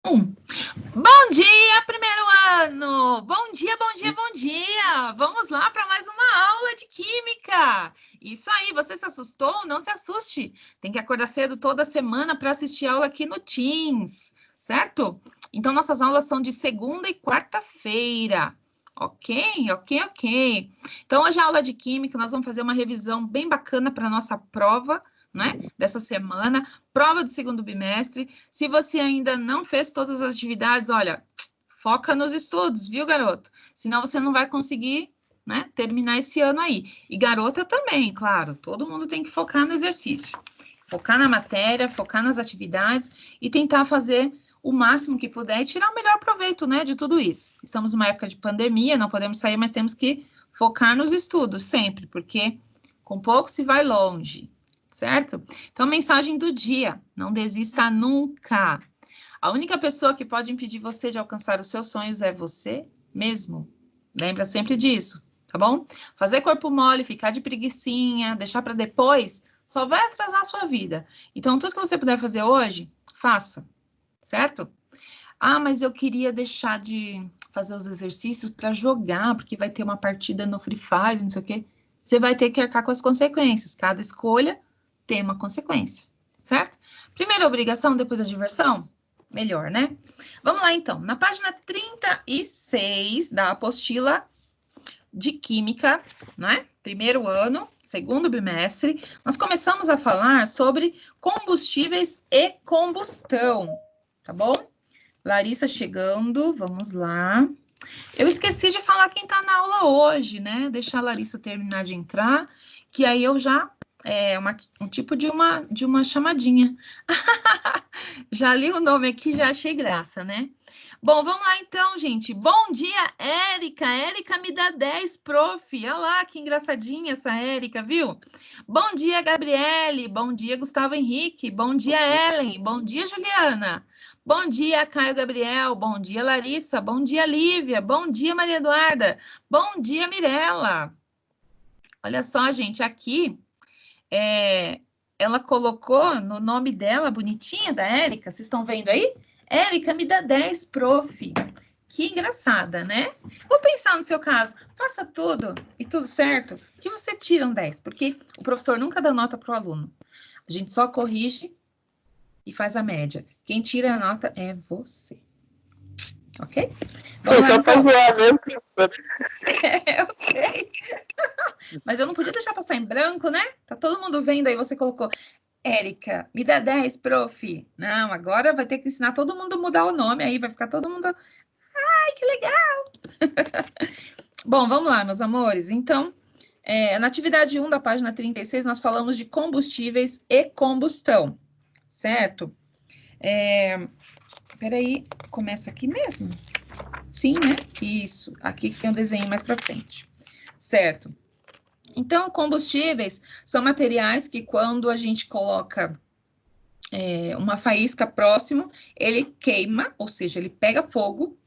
Um. Bom dia, primeiro ano! Bom dia, bom dia, bom dia! Vamos lá para mais uma aula de Química! Isso aí, você se assustou? Não se assuste! Tem que acordar cedo toda semana para assistir aula aqui no Teams, certo? Então, nossas aulas são de segunda e quarta-feira. Ok, ok, ok. Então, hoje a aula de Química, nós vamos fazer uma revisão bem bacana para a nossa prova, né, dessa semana, prova do segundo bimestre. Se você ainda não fez todas as atividades, olha, foca nos estudos, viu, garoto? Senão você não vai conseguir, né, terminar esse ano aí. E garota também, claro, todo mundo tem que focar no exercício. Focar na matéria, focar nas atividades e tentar fazer o máximo que puder e tirar o melhor proveito, né, de tudo isso. Estamos numa época de pandemia, não podemos sair, mas temos que focar nos estudos sempre, porque com pouco se vai longe, certo? Então, mensagem do dia: não desista nunca. A única pessoa que pode impedir você de alcançar os seus sonhos é você mesmo. Lembra sempre disso, tá bom? Fazer corpo mole, ficar de preguicinha, deixar para depois, só vai atrasar a sua vida. Então, tudo que você puder fazer hoje, faça, certo? Ah, mas eu queria deixar de fazer os exercícios para jogar, porque vai ter uma partida no Free Fire, não sei o quê. Você vai ter que arcar com as consequências. Cada escolha tem uma consequência, certo? Primeira obrigação, depois a diversão? Melhor, né? Vamos lá, então. Na página 36 da apostila de Química, né? Primeiro ano, segundo bimestre, nós começamos a falar sobre combustíveis e combustão, tá bom? Larissa chegando, vamos lá. Eu esqueci de falar quem tá na aula hoje, né? Deixar a Larissa terminar de entrar, que aí eu já... É um tipo de uma chamadinha. Já li o nome aqui, já achei graça, né? Bom, vamos lá então, gente. Bom dia, Érica. Érica me dá 10, prof. Olha lá, que engraçadinha essa Érica, viu? Bom dia, Gabriele. Bom dia, Gustavo Henrique. Bom dia, Ellen. Bom dia, Juliana. Bom dia, Caio Gabriel. Bom dia, Larissa. Bom dia, Lívia. Bom dia, Maria Eduarda. Bom dia, Mirella. Olha só, gente, aqui ela colocou no nome dela, bonitinha, da Érica, vocês estão vendo aí? Érica, me dá 10, prof. Que engraçada, né? Vou pensar no seu caso, faça tudo e tudo certo, que você tira um 10, porque o professor nunca dá nota para o aluno. A gente só corrige e faz a média. Quem tira a nota é você. Ok? Foi só para zoar, né, professor? Eu sei. Mas eu não podia deixar passar em branco, né? Tá todo mundo vendo aí, você colocou... Érica, me dá 10, prof. Não, agora vai ter que ensinar todo mundo a mudar o nome aí, vai ficar todo mundo... Ai, que legal! Bom, vamos lá, meus amores. Então, na atividade 1 da página 36, nós falamos de combustíveis e combustão, certo? Peraí, começa aqui mesmo? Sim, né? Isso, aqui que tem um desenho mais para frente, certo? Então, combustíveis são materiais que quando a gente coloca uma faísca próximo, ele queima, ou seja, ele pega fogo,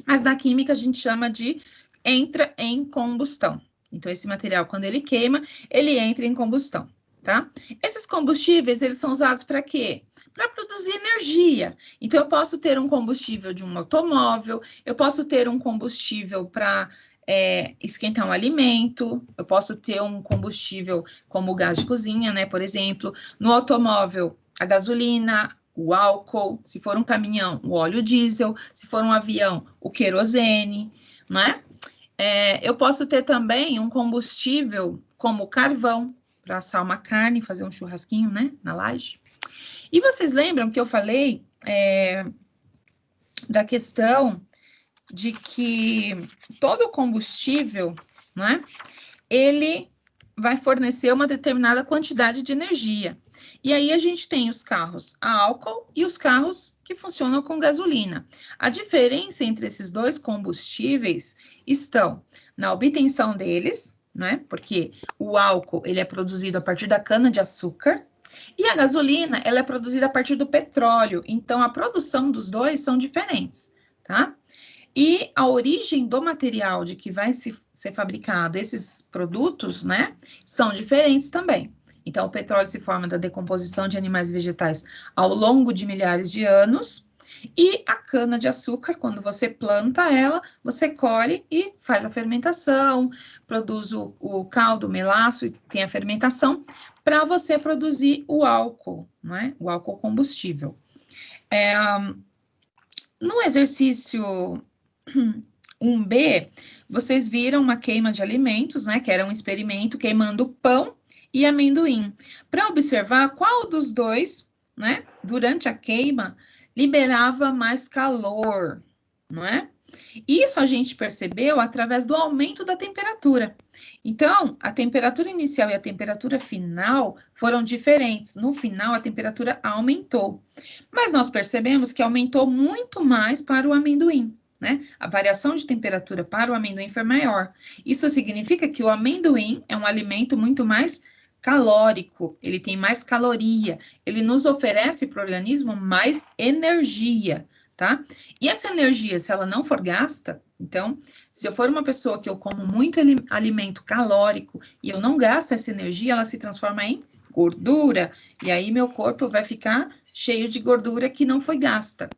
mas na química a gente chama de entra em combustão. Então, esse material, quando ele queima, ele entra em combustão, tá? Esses combustíveis, eles são usados para quê? Para produzir energia. Então, eu posso ter um combustível de um automóvel, eu posso ter um combustível para esquentar um alimento, eu posso ter um combustível como o gás de cozinha, né? Por exemplo, no automóvel, a gasolina, o álcool, se for um caminhão, o óleo diesel, se for um avião, o querosene, né? Eu posso ter também um combustível como o carvão, para assar uma carne, fazer um churrasquinho, né, na laje. E vocês lembram que eu falei da questão de que todo combustível, né, ele vai fornecer uma determinada quantidade de energia. E aí a gente tem os carros a álcool e os carros que funcionam com gasolina. A diferença entre esses dois combustíveis estão na obtenção deles, né? Porque o álcool, ele é produzido a partir da cana-de-açúcar e a gasolina, ela é produzida a partir do petróleo. Então, a produção dos dois são diferentes, tá? E a origem do material de que vai ser fabricado esses produtos, né, são diferentes também. Então, o petróleo se forma da decomposição de animais e vegetais ao longo de milhares de anos, E a cana-de-açúcar, quando você planta ela, você colhe e faz a fermentação, produz o caldo, o melaço, e tem a fermentação, para você produzir o álcool, não é? O álcool combustível. No exercício 1B, vocês viram uma queima de alimentos, né? Que era um experimento queimando pão e amendoim. Para observar qual dos dois, né? Durante a queima, liberava mais calor, não é? Isso a gente percebeu através do aumento da temperatura. Então, a temperatura inicial e a temperatura final foram diferentes. No final, a temperatura aumentou. Mas nós percebemos que aumentou muito mais para o amendoim, né? A variação de temperatura para o amendoim foi maior. Isso significa que o amendoim é um alimento muito mais calórico, ele tem mais caloria, ele nos oferece para o organismo mais energia, tá? E essa energia, se ela não for gasta, então, se eu for uma pessoa que eu como muito alimento calórico e eu não gasto essa energia, ela se transforma em gordura, e aí meu corpo vai ficar cheio de gordura que não foi gasta.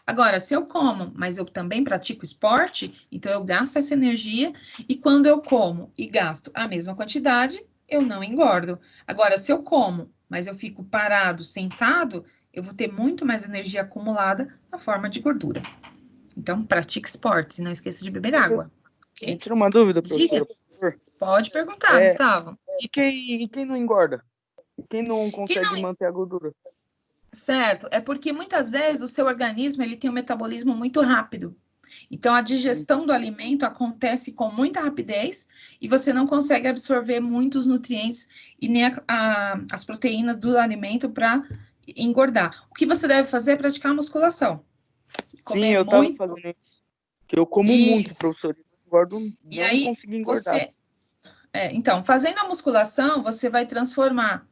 Agora, se eu como, mas eu também pratico esporte, então eu gasto essa energia, e quando eu como e gasto a mesma quantidade, eu não engordo. Agora, se eu como, mas eu fico parado, sentado, eu vou ter muito mais energia acumulada na forma de gordura. Então, pratique esportes e não esqueça de beber água. Okay? Tira uma dúvida, professora, por favor. Pode perguntar, Gustavo. E quem não engorda? E quem não consegue manter a gordura? Certo, é porque muitas vezes o seu organismo ele tem um metabolismo muito rápido. Então, a digestão do alimento acontece com muita rapidez e você não consegue absorver muitos nutrientes e nem as proteínas do alimento para engordar. O que você deve fazer é praticar a musculação. Comer Sim, eu estava fazendo isso. Que eu como muito, professor. Engordo, e aí, consegui engordar. Então, fazendo a musculação, você vai transformar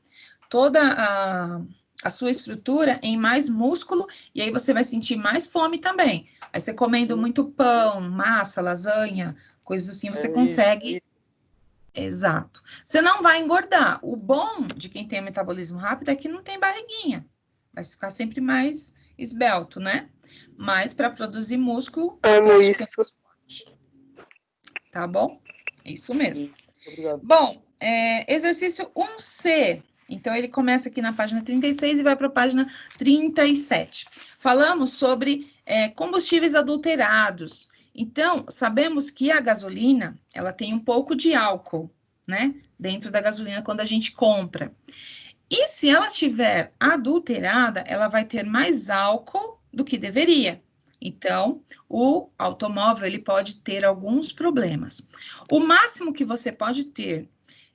toda a sua estrutura em mais músculo, e aí você vai sentir mais fome também. Aí você comendo muito pão, massa, lasanha, coisas assim, você consegue... Exato. Você não vai engordar. O bom de quem tem metabolismo rápido é que não tem barriguinha. Vai ficar sempre mais esbelto, né? Mas para produzir músculo... isso. Tá bom? Isso mesmo. Obrigado. Bom, exercício 1C. Então, ele começa aqui na página 36 e vai para a página 37. Falamos sobre combustíveis adulterados. Então, sabemos que a gasolina, ela tem um pouco de álcool, né? Dentro da gasolina quando a gente compra. E se ela estiver adulterada, ela vai ter mais álcool do que deveria. Então, o automóvel, ele pode ter alguns problemas. O máximo que você pode ter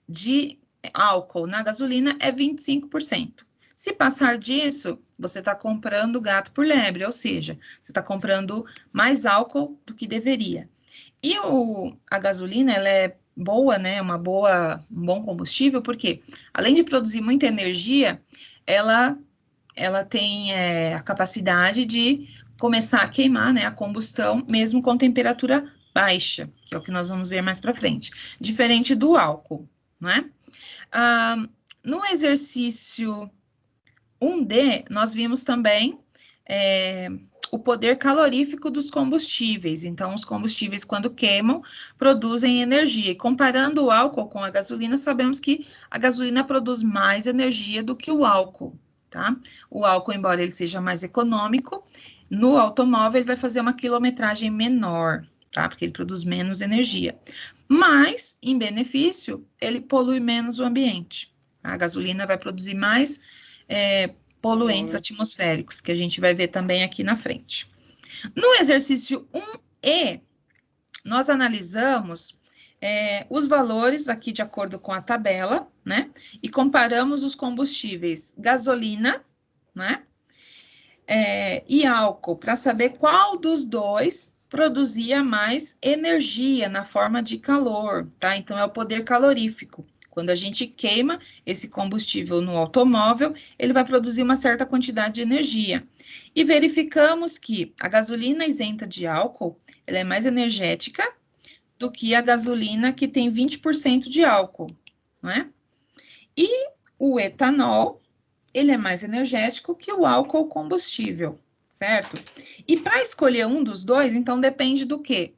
de álcool na gasolina é 25%. Se passar disso, você está comprando gato por lebre, ou seja, você está comprando mais álcool do que deveria. E a gasolina, ela é boa, né? Um bom combustível, porque além de produzir muita energia, ela tem a capacidade de começar a queimar, né? A combustão, mesmo com temperatura baixa, que é o que nós vamos ver mais para frente. Diferente do álcool, né? No exercício 1D, nós vimos também o poder calorífico dos combustíveis. Então, os combustíveis, quando queimam, produzem energia. E comparando o álcool com a gasolina, sabemos que a gasolina produz mais energia do que o álcool, tá? O álcool, embora ele seja mais econômico, no automóvel ele vai fazer uma quilometragem menor, tá? Porque ele produz menos energia. Mas, em benefício, ele polui menos o ambiente. A gasolina vai produzir mais poluentes atmosféricos, que a gente vai ver também aqui na frente. No exercício 1E, nós analisamos os valores aqui de acordo com a tabela, né? E comparamos os combustíveis gasolina, né? E álcool, para saber qual dos dois produzia mais energia na forma de calor, tá? Então, é o poder calorífico. Quando a gente queima esse combustível no automóvel, ele vai produzir uma certa quantidade de energia. E verificamos que a gasolina isenta de álcool, ela é mais energética do que a gasolina que tem 20% de álcool, não é? E o etanol, ele é mais energético que o álcool combustível, certo? E para escolher um dos dois, então depende do quê?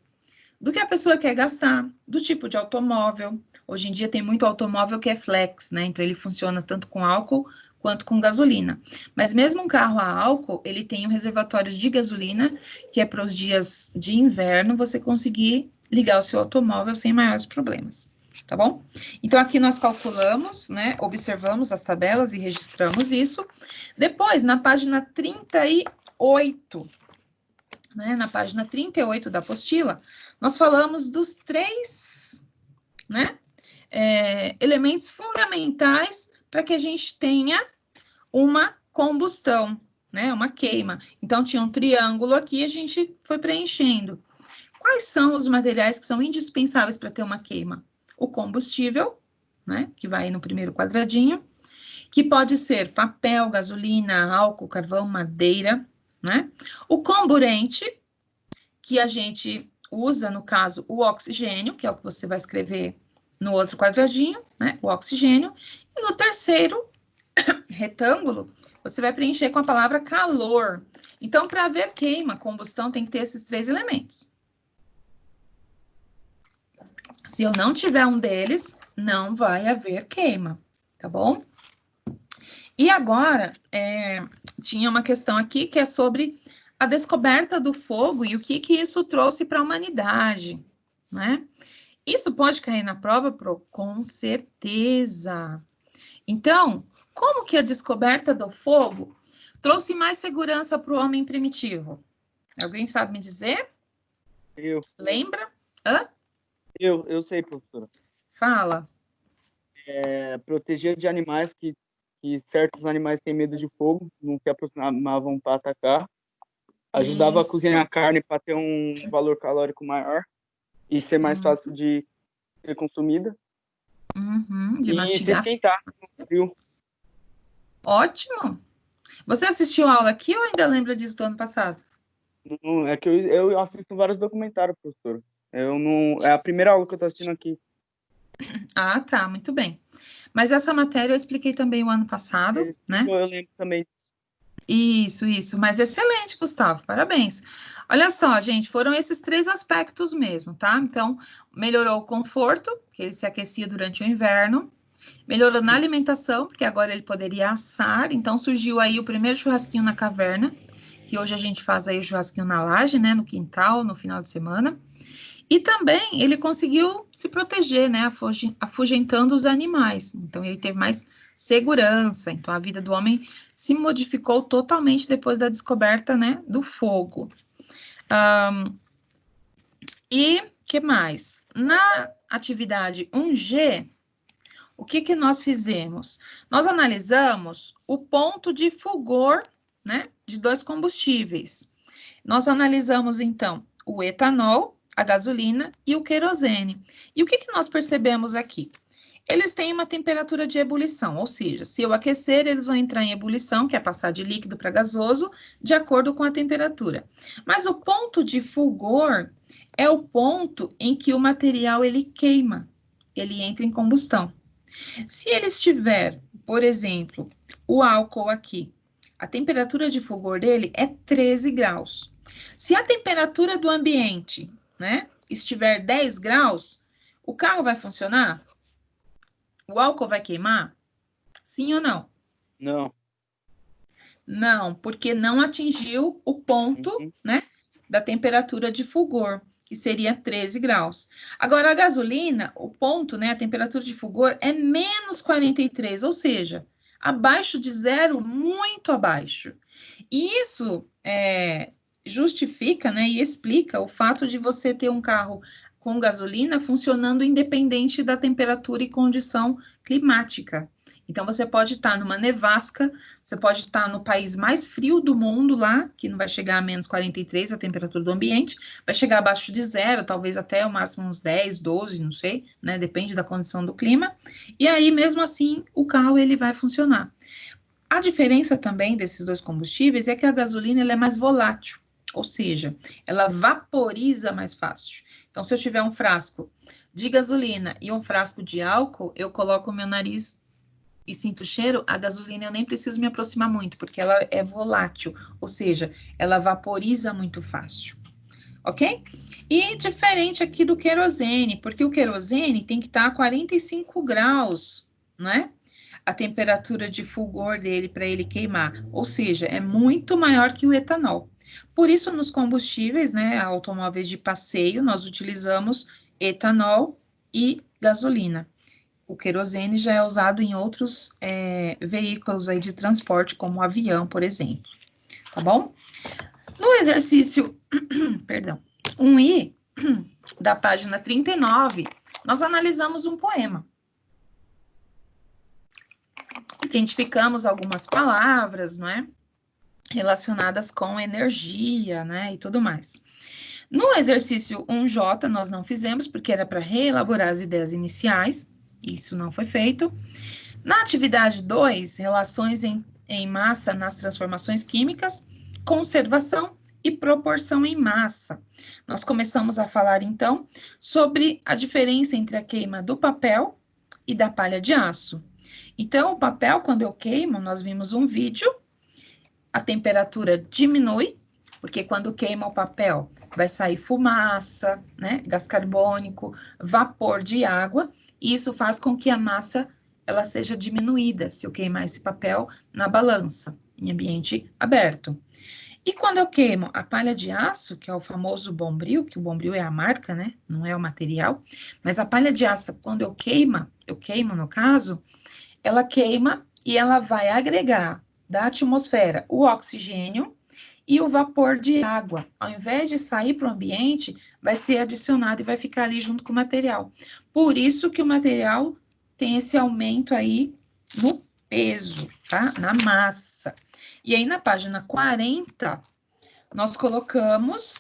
Do que a pessoa quer gastar, do tipo de automóvel. Hoje em dia tem muito automóvel que é flex, né? Então ele funciona tanto com álcool quanto com gasolina. Mas mesmo um carro a álcool, ele tem um reservatório de gasolina, que é para os dias de inverno você conseguir ligar o seu automóvel sem maiores problemas, tá bom? Então aqui nós calculamos, né? Observamos as tabelas e registramos isso. Depois, na página 38, né, na página 38 da apostila, nós falamos dos 3, né, elementos fundamentais para que a gente tenha uma combustão, né, uma queima. Então, tinha um triângulo aqui, a gente foi preenchendo. Quais são os materiais que são indispensáveis para ter uma queima? O combustível, né, que vai no primeiro quadradinho, que pode ser papel, gasolina, álcool, carvão, madeira, né? O comburente, que a gente usa, no caso, o oxigênio, que é o que você vai escrever no outro quadradinho, né? O oxigênio. E no terceiro retângulo, você vai preencher com a palavra calor. Então, para haver queima, combustão, tem que ter esses 3 elementos. Se eu não tiver um deles, não vai haver queima, tá bom? E agora, tinha uma questão aqui que é sobre a descoberta do fogo e o que isso trouxe para a humanidade, né? Isso pode cair na prova, Pro? Com certeza. Então, como que a descoberta do fogo trouxe mais segurança para o homem primitivo? Alguém sabe me dizer? Eu. Lembra? Hã? Eu sei, professora. Fala. Proteger de animais que certos animais têm medo de fogo, não se aproximavam para atacar. Ajudava a cozinhar a carne para ter um valor calórico maior e ser mais fácil de ser consumida. De mastigar. Se esquentar no frio. Ótimo. Você assistiu a aula aqui ou ainda lembra disso do ano passado? Não, é que eu assisto vários documentários, professor. É a primeira aula que eu estou assistindo aqui. Ah, tá, muito bem. Mas essa matéria eu expliquei também o ano passado, né? Eu lembro também. Isso. Mas excelente, Gustavo, parabéns. Olha só, gente, foram esses 3 aspectos mesmo, tá? Então, melhorou o conforto, que ele se aquecia durante o inverno. Melhorou na alimentação, porque agora ele poderia assar. Então, surgiu aí o primeiro churrasquinho na caverna, que hoje a gente faz aí o churrasquinho na laje, né? No quintal, no final de semana. E também ele conseguiu se proteger, né, afugentando os animais. Então, ele teve mais segurança. Então, a vida do homem se modificou totalmente depois da descoberta, né, do fogo. E que mais? Na atividade 1G, o que nós fizemos? Nós analisamos o ponto de fulgor, né, de 2 combustíveis. Nós analisamos, então, o etanol, a gasolina e o querosene. E o que nós percebemos aqui? Eles têm uma temperatura de ebulição, ou seja, se eu aquecer, eles vão entrar em ebulição, que é passar de líquido para gasoso, de acordo com a temperatura. Mas o ponto de fulgor é o ponto em que o material ele queima, ele entra em combustão. Se ele estiver, por exemplo, o álcool aqui, a temperatura de fulgor dele é 13 graus. Se a temperatura do ambiente, né, estiver 10 graus, o carro vai funcionar? O álcool vai queimar? Sim ou não? Não. Não, porque não atingiu o ponto, né, da temperatura de fulgor, que seria 13 graus. Agora, a gasolina, o ponto, né, a temperatura de fulgor é menos 43, ou seja, abaixo de zero, muito abaixo. E isso justifica, né, e explica o fato de você ter um carro com gasolina funcionando independente da temperatura e condição climática. Então, você pode estar numa nevasca, você pode estar no país mais frio do mundo lá, que não vai chegar a menos 43 a temperatura do ambiente, vai chegar abaixo de zero, talvez até o máximo uns 10, 12, não sei, né, depende da condição do clima, e aí, mesmo assim, o carro, ele vai funcionar. A diferença também desses 2 combustíveis é que a gasolina, ela é mais volátil, ou seja, ela vaporiza mais fácil. Então, se eu tiver um frasco de gasolina e um frasco de álcool, eu coloco o meu nariz e sinto o cheiro, a gasolina eu nem preciso me aproximar muito, porque ela é volátil, ou seja, ela vaporiza muito fácil, ok? E diferente aqui do querosene, porque o querosene tem que estar a 45 graus, né? A temperatura de fulgor dele para ele queimar, ou seja, é muito maior que o etanol. Por isso, nos combustíveis, né, automóveis de passeio, nós utilizamos etanol e gasolina. O querosene já é usado em outros veículos aí de transporte, como o avião, por exemplo. Tá bom? No exercício, perdão, 1i, da página 39, nós analisamos um poema. Identificamos algumas palavras, não é? Relacionadas com energia, né? E tudo mais. No exercício 1J, nós não fizemos, porque era para reelaborar as ideias iniciais. Isso não foi feito. Na atividade 2, relações em massa nas transformações químicas, conservação e proporção em massa. Nós começamos a falar, então, sobre a diferença entre a queima do papel e da palha de aço. Então, o papel, quando eu queimo, nós vimos um vídeo, a temperatura diminui, porque quando queima o papel, vai sair fumaça, né, gás carbônico, vapor de água, e isso faz com que a massa ela seja diminuída, se eu queimar esse papel na balança, em ambiente aberto. E quando eu queimo a palha de aço, que é o famoso bombril, que o bombril é a marca, né, não é o material, mas a palha de aço, quando eu queimo no caso, ela queima e ela vai agregar da atmosfera o oxigênio e o vapor de água. Ao invés de sair para o ambiente, vai ser adicionado e vai ficar ali junto com o material. Por isso que o material tem esse aumento aí no peso, tá? Na massa. E aí, na página 40, nós colocamos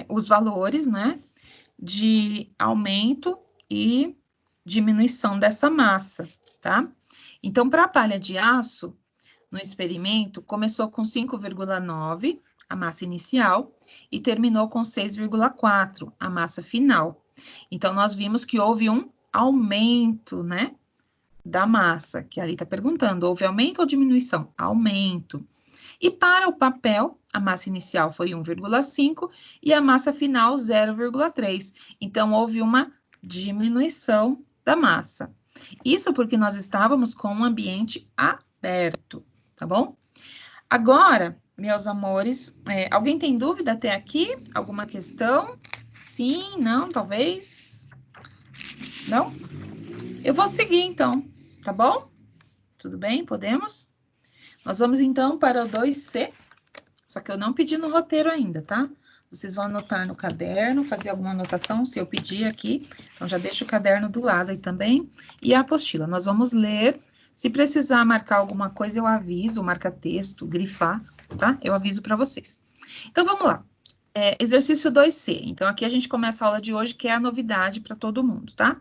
os valores, né, de aumento e diminuição dessa massa, tá? Então, para a palha de aço, no experimento, começou com 5,9, a massa inicial, e terminou com 6,4, a massa final. Então, nós vimos que houve um aumento, né, da massa, que ali está perguntando, houve aumento ou diminuição? Aumento. E para o papel, a massa inicial foi 1,5 e a massa final 0,3. Então, houve uma diminuição da massa. Isso porque nós estávamos com um ambiente aberto, tá bom? Agora, meus amores, alguém tem dúvida até aqui? Alguma questão? Sim, não, talvez? Não? Eu vou seguir, então, tá bom? Tudo bem? Podemos? Nós vamos, então, para o 2C, só que eu não pedi no roteiro ainda, tá? Vocês vão anotar no caderno, fazer alguma anotação, se eu pedir aqui. Então, já deixa o caderno do lado aí também. E a apostila, nós vamos ler. Se precisar marcar alguma coisa, eu aviso, marca texto, grifar, tá? Eu aviso para vocês. Então, vamos lá. Exercício 2C. Então, aqui a gente começa a aula de hoje, que é a novidade para todo mundo, tá?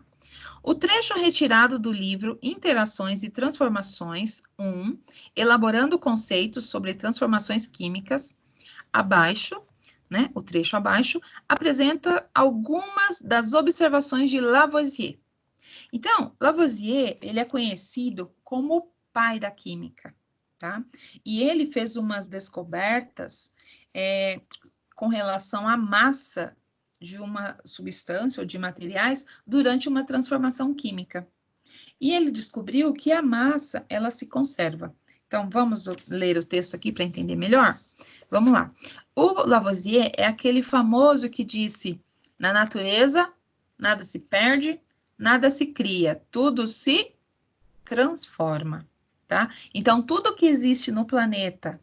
O trecho retirado do livro Interações e Transformações 1, elaborando conceitos sobre transformações químicas, abaixo, né, o trecho abaixo, apresenta algumas das observações de Lavoisier. Então, Lavoisier, ele é conhecido como o pai da química, tá? E ele fez umas descobertas com relação à massa de uma substância ou de materiais durante uma transformação química. E ele descobriu que a massa, ela se conserva. Então, vamos ler o texto aqui para entender melhor? Vamos lá. O Lavoisier é aquele famoso que disse, na natureza, nada se perde, nada se cria, tudo se transforma, tá? Então, tudo que existe no planeta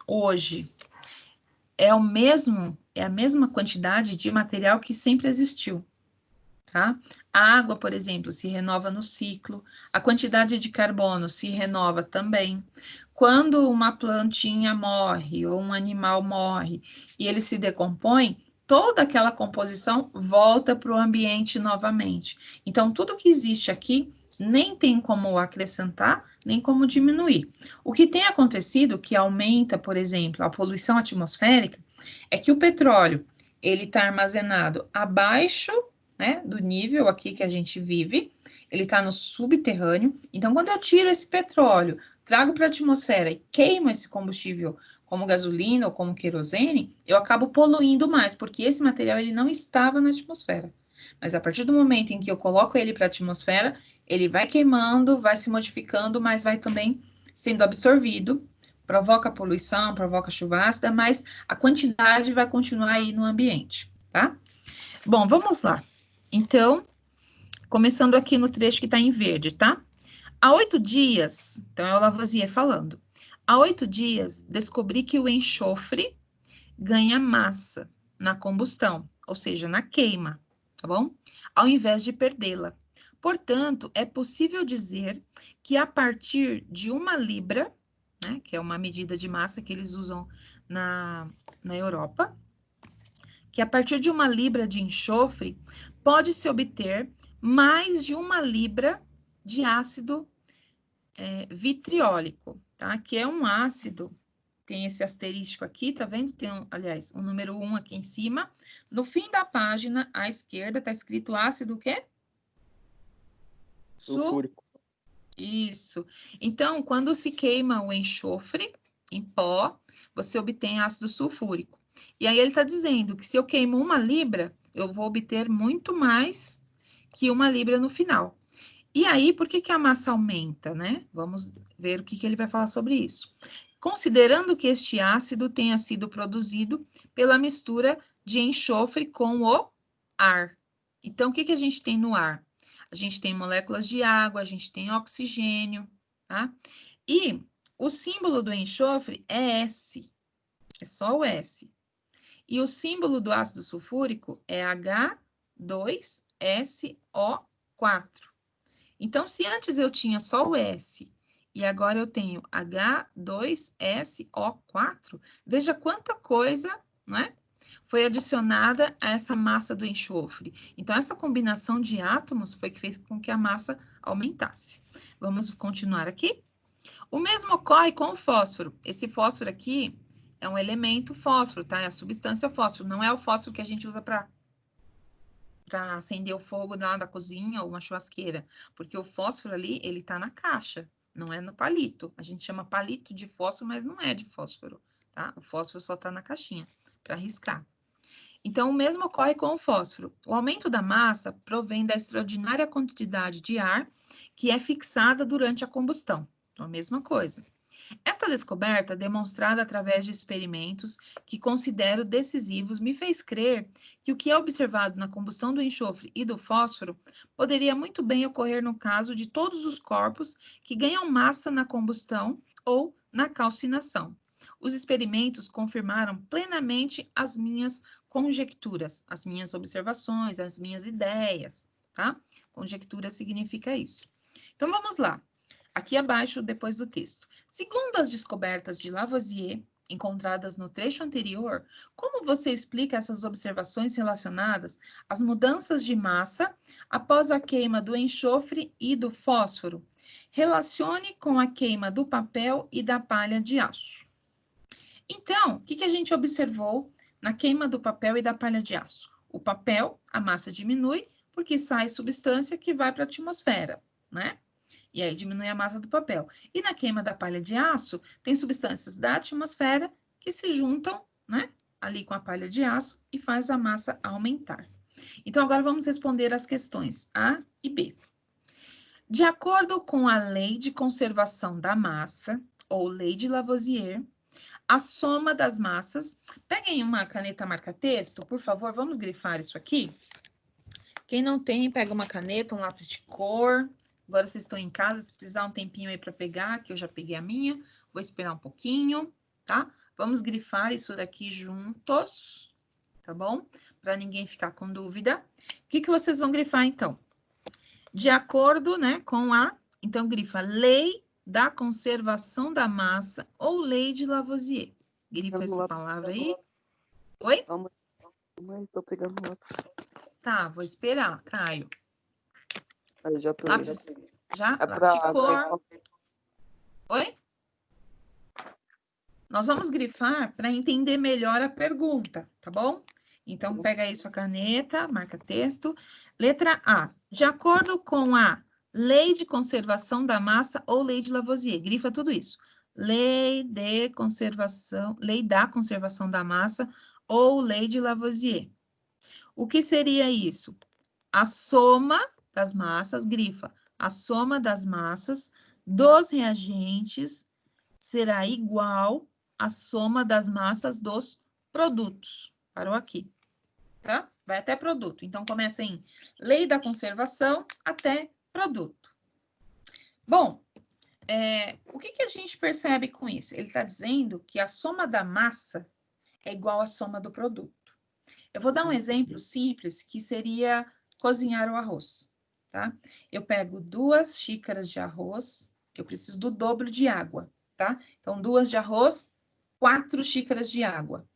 hoje é a mesma quantidade de material que sempre existiu, tá? A água, por exemplo, se renova no ciclo, a quantidade de carbono se renova também. Quando uma plantinha morre ou um animal morre e ele se decompõe, toda aquela composição volta para o ambiente novamente. Então, tudo que existe aqui nem tem como acrescentar, nem como diminuir. O que tem acontecido, que aumenta, por exemplo, a poluição atmosférica, é que o petróleo, ele está armazenado abaixo né, do nível aqui que a gente vive, ele está no subterrâneo. Então, quando eu tiro esse petróleo, trago para a atmosfera e queimo esse combustível como gasolina ou como querosene, eu acabo poluindo mais, porque esse material ele não estava na atmosfera. Mas a partir do momento em que eu coloco ele para a atmosfera, ele vai queimando, vai se modificando, mas vai também sendo absorvido, provoca poluição, provoca chuva ácida, mas a quantidade vai continuar aí no ambiente, tá? Bom, vamos lá. Então, começando aqui no trecho que está em verde, tá? Há 8 dias, então é o Lavoisier falando, há 8 dias descobri que o enxofre ganha massa na combustão, ou seja, na queima, tá bom? Ao invés de perdê-la. Portanto, é possível dizer que a partir de 1 libra, né, que é uma medida de massa que eles usam na Europa, que a partir de 1 libra de enxofre, pode-se obter mais de 1 libra de ácido vitriólico, tá? Que é um ácido, tem esse asterístico aqui, tá vendo? Tem, aliás, o número 1 aqui em cima. No fim da página, à esquerda, tá escrito ácido o quê? Sulfúrico. Isso. Então, quando se queima o enxofre em pó, você obtém ácido sulfúrico. E aí ele está dizendo que se eu queimo 1 libra, eu vou obter muito mais que 1 libra no final. E aí, por que a massa aumenta, né? Vamos ver o que ele vai falar sobre isso. Considerando que este ácido tenha sido produzido pela mistura de enxofre com o ar. Então, o que a gente tem no ar? A gente tem moléculas de água, a gente tem oxigênio, tá? E o símbolo do enxofre é S, é só o S. E o símbolo do ácido sulfúrico é H2SO4. Então, se antes eu tinha só o S e agora eu tenho H2SO4, veja quanta coisa, não é? Foi adicionada a essa massa do enxofre. Então, essa combinação de átomos foi que fez com que a massa aumentasse. Vamos continuar aqui. O mesmo ocorre com o fósforo. Esse fósforo aqui é um elemento fósforo, tá? É a substância fósforo, não é o fósforo que a gente usa para acender o fogo da cozinha ou uma churrasqueira, porque o fósforo ali, ele tá na caixa, não é no palito. A gente chama palito de fósforo, mas não é de fósforo, tá? O fósforo só tá na caixinha, para riscar. Então, o mesmo ocorre com o fósforo. O aumento da massa provém da extraordinária quantidade de ar que é fixada durante a combustão. Então, a mesma coisa. Esta descoberta, demonstrada através de experimentos que considero decisivos, me fez crer que o que é observado na combustão do enxofre e do fósforo poderia muito bem ocorrer no caso de todos os corpos que ganham massa na combustão ou na calcinação. Os experimentos confirmaram plenamente as minhas conjecturas, as minhas observações, as minhas ideias, tá? Conjectura significa isso. Então, vamos lá. Aqui abaixo, depois do texto. Segundo as descobertas de Lavoisier, encontradas no trecho anterior, como você explica essas observações relacionadas às mudanças de massa após a queima do enxofre e do fósforo? Relacione com a queima do papel e da palha de aço. Então, o que a gente observou na queima do papel e da palha de aço? O papel, a massa diminui, porque sai substância que vai para a atmosfera, né? E aí diminui a massa do papel. E na queima da palha de aço, tem substâncias da atmosfera que se juntam, né, ali com a palha de aço e faz a massa aumentar. Então, agora vamos responder as questões A e B. De acordo com a Lei de Conservação da Massa, ou Lei de Lavoisier, a soma das massas... Peguem uma caneta marca-texto, por favor, vamos grifar isso aqui. Quem não tem, pega uma caneta, um lápis de cor. Agora vocês estão em casa, se precisar um tempinho aí para pegar, que eu já peguei a minha, vou esperar um pouquinho, tá? Vamos grifar isso daqui juntos, tá bom? Para ninguém ficar com dúvida. O que vocês vão grifar, então? De acordo, né, com a... Então, grifa Lei da Conservação da Massa ou Lei de Lavoisier. Grifa essa palavra aí. Oi? Calma, tô pegando o lápis. Tá, vou esperar, Caio. Aí, já tô. Lápis, já? É Lápis de cor. Oi? Nós vamos grifar para entender melhor a pergunta, tá bom? Então, pega aí sua caneta, marca texto. Letra A. De acordo com a Lei de Conservação da Massa ou Lei de Lavoisier. Grifa tudo isso. Lei da Conservação da Massa ou Lei de Lavoisier. O que seria isso? A soma das massas, grifa, a soma das massas dos reagentes será igual à soma das massas dos produtos. Parou aqui, tá? Vai até produto. Então, começa em lei da conservação até produto. Bom, o que a gente percebe com isso? Ele está dizendo que a soma da massa é igual à soma do produto. Eu vou dar um exemplo simples, que seria cozinhar o arroz, tá? Eu pego 2 xícaras de arroz, eu preciso do dobro de água, tá? Então, 2 de arroz, 4 xícaras de água.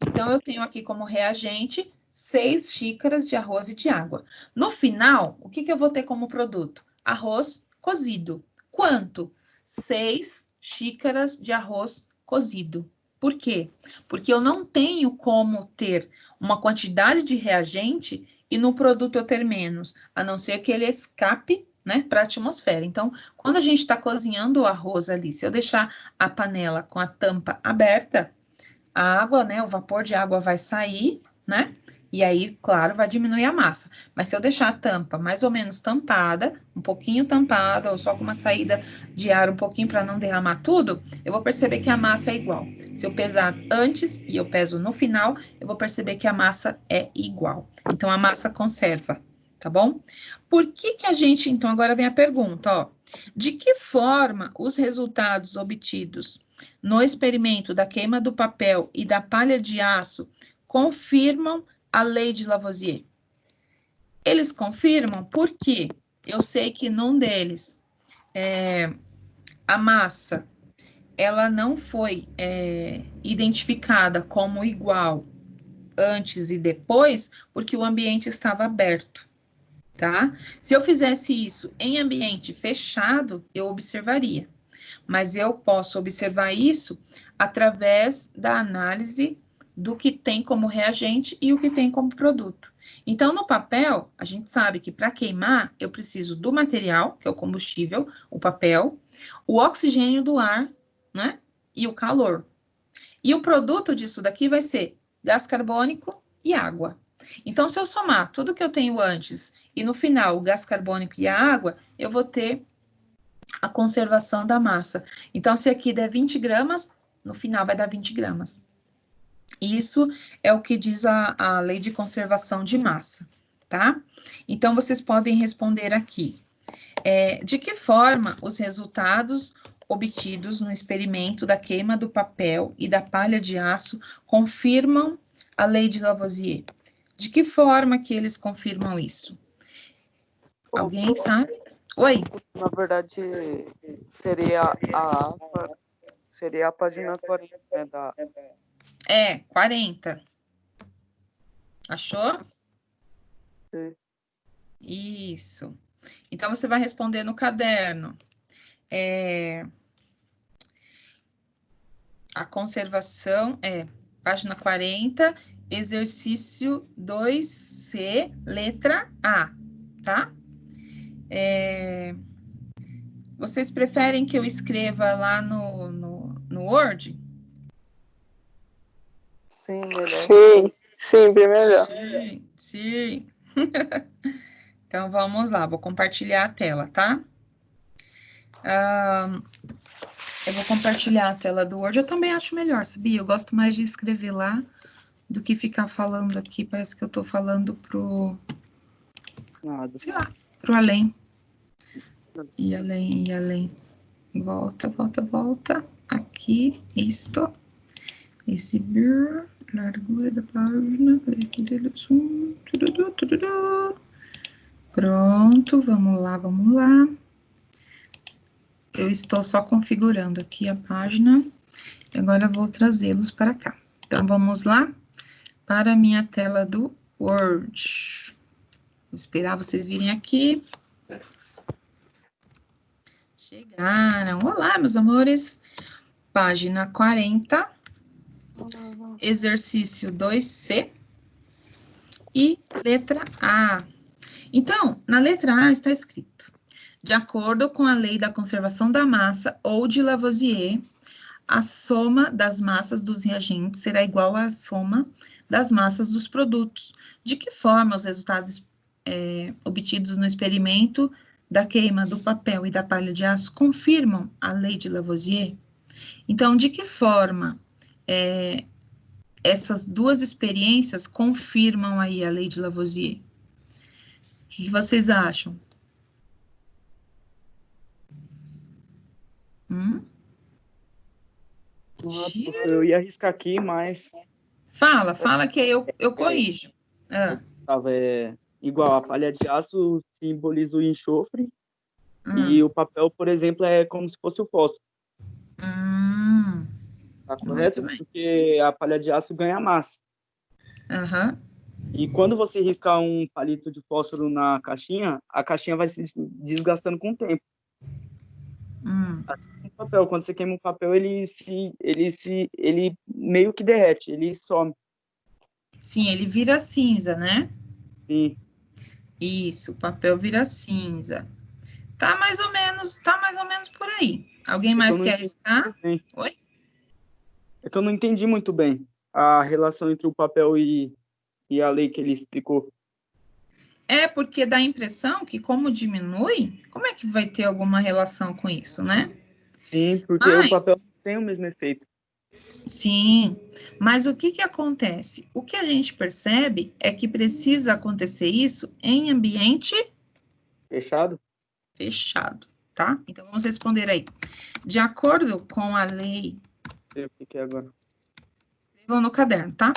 Então, eu tenho aqui como reagente 6 xícaras de arroz e de água. No final, o que eu vou ter como produto? Arroz cozido. Quanto? 6 xícaras de arroz cozido. Por quê? Porque eu não tenho como ter uma quantidade de reagente e no produto eu ter menos, a não ser que ele escape, né, para a atmosfera. Então, quando a gente está cozinhando o arroz ali, se eu deixar a panela com a tampa aberta, a água, né, o vapor de água vai sair, né, e aí, claro, vai diminuir a massa. Mas se eu deixar a tampa mais ou menos tampada, um pouquinho tampada, ou só com uma saída de ar um pouquinho para não derramar tudo, eu vou perceber que a massa é igual. Se eu pesar antes e eu peso no final, eu vou perceber que a massa é igual. Então, a massa conserva, tá bom? Por que a gente, então, agora vem a pergunta, ó. De que forma os resultados obtidos no experimento da queima do papel e da palha de aço confirmam a lei de Lavoisier? Eles confirmam porque eu sei que num deles a massa ela não foi identificada como igual antes e depois, porque o ambiente estava aberto, tá? Se eu fizesse isso em ambiente fechado, eu observaria. Mas eu posso observar isso através da análise do que tem como reagente e o que tem como produto. Então, no papel, a gente sabe que para queimar, eu preciso do material, que é o combustível, o papel, o oxigênio do ar, né? E o calor. E o produto disso daqui vai ser gás carbônico e água. Então, se eu somar tudo que eu tenho antes e no final o gás carbônico e a água, eu vou ter a conservação da massa. Então, se aqui der 20 gramas, no final vai dar 20 gramas. Isso é o que diz a lei de conservação de massa, tá? Então, vocês podem responder aqui. De que forma os resultados obtidos no experimento da queima do papel e da palha de aço confirmam a lei de Lavoisier? De que forma que eles confirmam isso? Alguém sabe? Oi? Na verdade, seria seria a página 40, né, 40. Achou? Sim. Isso. Então, você vai responder no caderno. A conservação página 40, exercício 2C, letra A, tá? Vocês preferem que eu escreva lá no Word? Sim, melhor. Sim, bem melhor. Sim. Então, vamos lá, vou compartilhar a tela, tá? Eu vou compartilhar a tela do Word, eu também acho melhor, sabia? Eu gosto mais de escrever lá do que ficar falando aqui, parece que eu tô falando pro... Nada. Sei lá, pro além. E além. Volta. Aqui, isto. Esse blur, largura da página, aqui dele, zoom, tududu. Pronto, vamos lá. Eu estou só configurando aqui a página. Agora eu vou trazê-los para cá. Então, vamos lá para a minha tela do Word. Vou esperar vocês virem aqui. Chegaram. Olá, meus amores. Página 40. Exercício 2C. e letra A. Então, na letra A está escrito: de acordo com a lei da conservação da massa ou de Lavoisier, a soma das massas dos reagentes será igual à soma das massas dos produtos. De que forma os resultados obtidos no experimento da queima do papel e da palha de aço confirmam a lei de Lavoisier? Então, de que forma essas duas experiências confirmam aí a lei de Lavoisier? O que vocês acham? Eu ia arriscar aqui, mas Fala que eu corrijo. tava igual a palha de aço simboliza o enxofre e o papel, por exemplo, é como se fosse o fósforo. Tá correto? Porque a palha de aço ganha massa. E quando você riscar um palito de fósforo na caixinha, a caixinha vai se desgastando com o tempo. Assim como o papel, quando você queima o papel, ele meio que derrete, ele some. Sim, ele vira cinza, né? Sim. Isso, o papel vira cinza. Tá mais ou menos por aí. Alguém mais quer arriscar? Oi? É que eu não entendi muito bem a relação entre o papel e a lei que ele explicou. É porque dá a impressão que como diminui, como é que vai ter alguma relação com isso, né? Sim, porque o papel tem o mesmo efeito. Sim, mas o que acontece? O que a gente percebe é que precisa acontecer isso em ambiente fechado, tá? Então, vamos responder aí. De acordo com a lei... O que é agora? Escrevam no caderno, tá?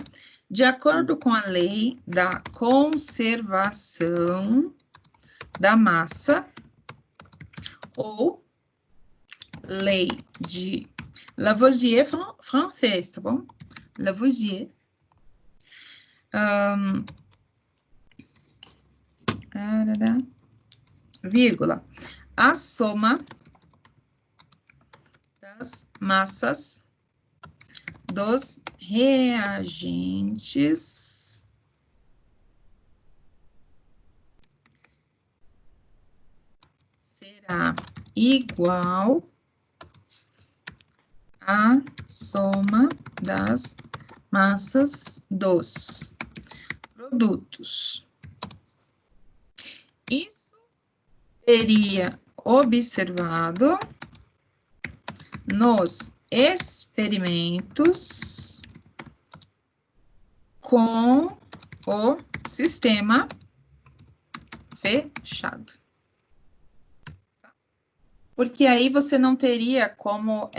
De acordo com a lei da conservação da massa, ou lei de Lavoisier francês, tá bom? Lavoisier. Vírgula. A soma das massas dos reagentes será igual à soma das massas dos produtos. Isso seria observado nos experimentos com o sistema fechado. Porque aí você não teria como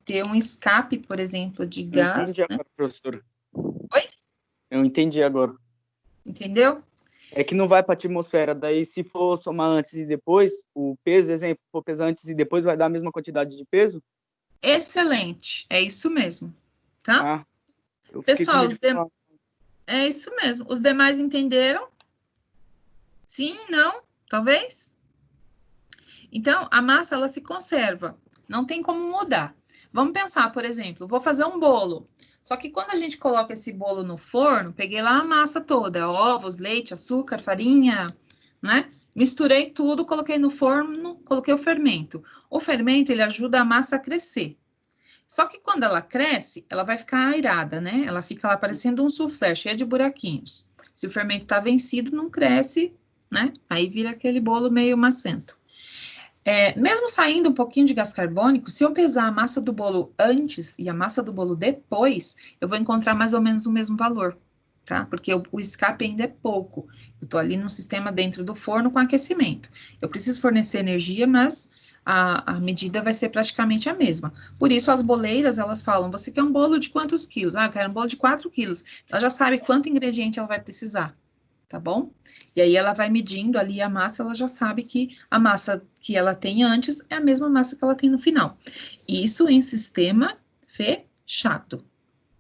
ter um escape, por exemplo, de gás. Eu entendi agora, professora. Oi? Eu entendi agora. Entendeu? É que não vai para a atmosfera, daí se for somar antes e depois, o peso, exemplo, for pesar antes e depois, vai dar a mesma quantidade de peso? Excelente, é isso mesmo, tá? Pessoal, é isso mesmo. Os demais entenderam? Sim, não? Talvez? Então, a massa, ela se conserva. Não tem como mudar. Vamos pensar, por exemplo, vou fazer um bolo. Só que quando a gente coloca esse bolo no forno, peguei lá a massa toda, ovos, leite, açúcar, farinha, né? Misturei tudo, coloquei no forno, coloquei o fermento. O fermento, ele ajuda a massa a crescer. Só que quando ela cresce, ela vai ficar airada, né? Ela fica lá parecendo um soufflé, cheia de buraquinhos. Se o fermento tá vencido, não cresce, né? Aí vira aquele bolo meio macento. Mesmo saindo um pouquinho de gás carbônico, se eu pesar a massa do bolo antes e a massa do bolo depois, eu vou encontrar mais ou menos o mesmo valor, tá? Porque o escape ainda é pouco. Eu tô ali no sistema dentro do forno com aquecimento. Eu preciso fornecer energia, mas a medida vai ser praticamente a mesma. Por isso, as boleiras, elas falam, você quer um bolo de quantos quilos? Ah, eu quero um bolo de 4 quilos. Ela já sabe quanto ingrediente ela vai precisar. Tá bom? E aí ela vai medindo ali a massa, ela já sabe que a massa que ela tem antes é a mesma massa que ela tem no final. Isso em sistema fechado,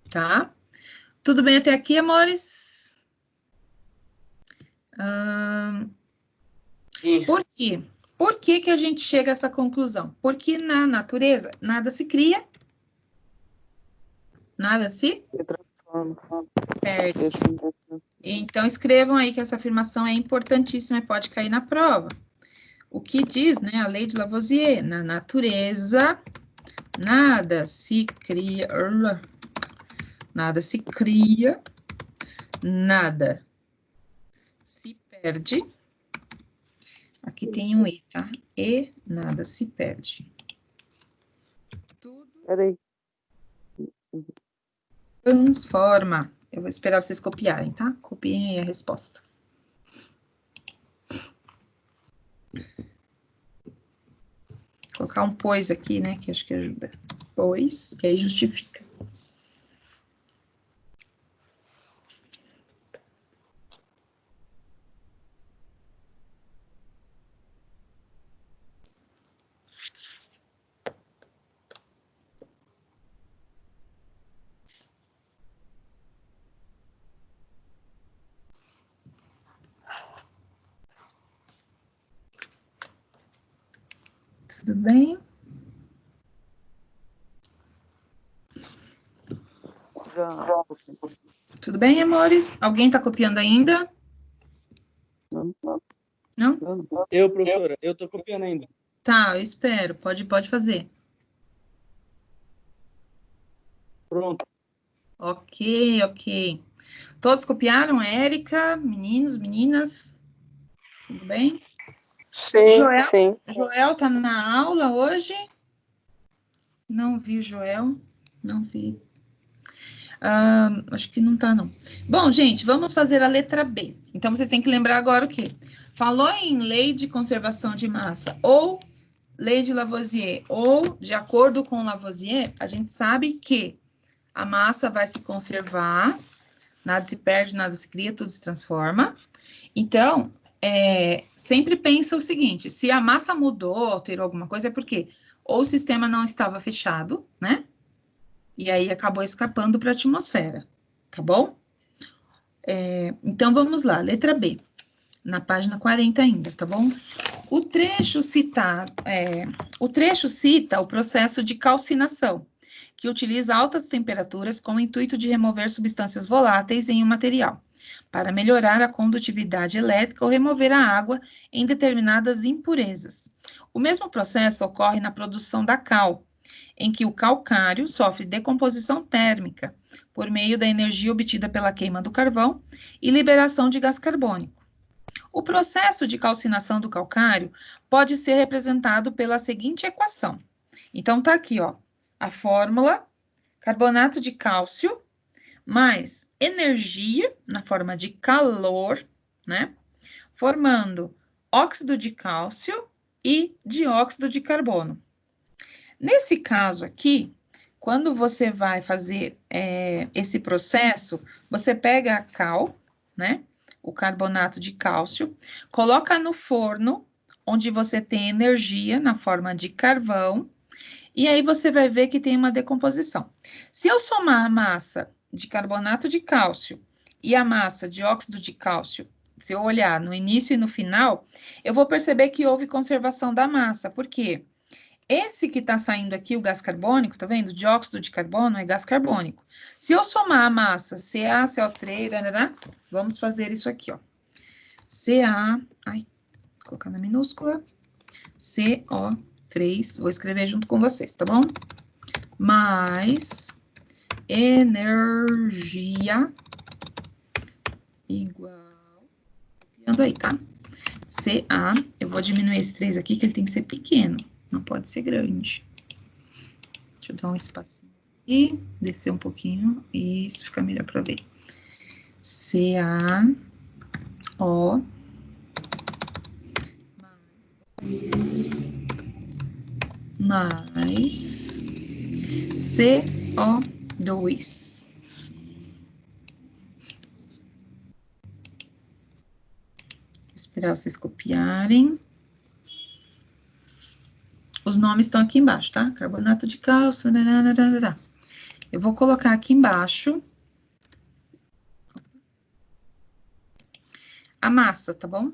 tá? Tudo bem até aqui, amores? Por quê? Por que que a gente chega a essa conclusão? Porque na natureza, nada se cria, nada se Perde. Então, escrevam aí que essa afirmação é importantíssima e pode cair na prova. O que diz, né, a lei de Lavoisier? Na natureza, nada se cria, nada se cria, nada se perde. Aqui tem um E, tá? E nada se perde. Tudo Peraí. transforma. Eu vou esperar vocês copiarem, tá? Copiem aí a resposta. Vou colocar um pois aqui, né? Que acho que ajuda. Pois, que aí justifica. Tudo bem? Já. Tudo bem, amores? Alguém tá copiando ainda? Não? Não? Eu, professora, eu tô copiando ainda. Tá, eu espero. Pode fazer. Pronto. Ok. Todos copiaram? Érica, meninos, meninas? Tudo bem? Sim, Joel? sim. Joel tá na aula hoje? Não vi o Joel. Não vi. Acho que não tá, não. Bom, gente, vamos fazer a letra B. Então, vocês têm que lembrar agora o quê? Falou em lei de conservação de massa ou lei de Lavoisier, ou de acordo com Lavoisier, a gente sabe que a massa vai se conservar, nada se perde, nada se cria, tudo se transforma. Então, sempre pensa o seguinte, se a massa mudou, alterou alguma coisa, é porque ou o sistema não estava fechado, né? E aí acabou escapando para a atmosfera, tá bom? Então, vamos lá, letra B, na página 40 ainda, tá bom? O trecho cita o processo de calcinação, que utiliza altas temperaturas com o intuito de remover substâncias voláteis em um material, para melhorar a condutividade elétrica ou remover a água em determinadas impurezas. O mesmo processo ocorre na produção da cal, em que o calcário sofre decomposição térmica por meio da energia obtida pela queima do carvão e liberação de gás carbônico. O processo de calcinação do calcário pode ser representado pela seguinte equação. Então, tá aqui, ó, a fórmula: carbonato de cálcio mais energia na forma de calor, né? Formando óxido de cálcio e dióxido de carbono. Nesse caso aqui, quando você vai fazer esse processo, você pega a cal, né? O carbonato de cálcio, coloca no forno, onde você tem energia na forma de carvão, e aí você vai ver que tem uma decomposição. Se eu somar a massa de carbonato de cálcio e a massa de óxido de cálcio, se eu olhar no início e no final, eu vou perceber que houve conservação da massa. Por quê? Esse que está saindo aqui, o gás carbônico, tá vendo? Dióxido de carbono é gás carbônico. Se eu somar a massa CaCO3, vamos fazer isso aqui, ó. Colocar na minúscula, CO3, vou escrever junto com vocês, tá bom? Mais energia igual, copiando aí, tá? Ca, eu vou diminuir esse 3 aqui, que ele tem que ser pequeno, não pode ser grande. Deixa eu dar um espacinho aqui, descer um pouquinho, isso, fica melhor para ver. CaO mais CO2. Vou esperar vocês copiarem. Os nomes estão aqui embaixo, tá? Carbonato de cálcio, Eu vou colocar aqui embaixo a massa, tá bom?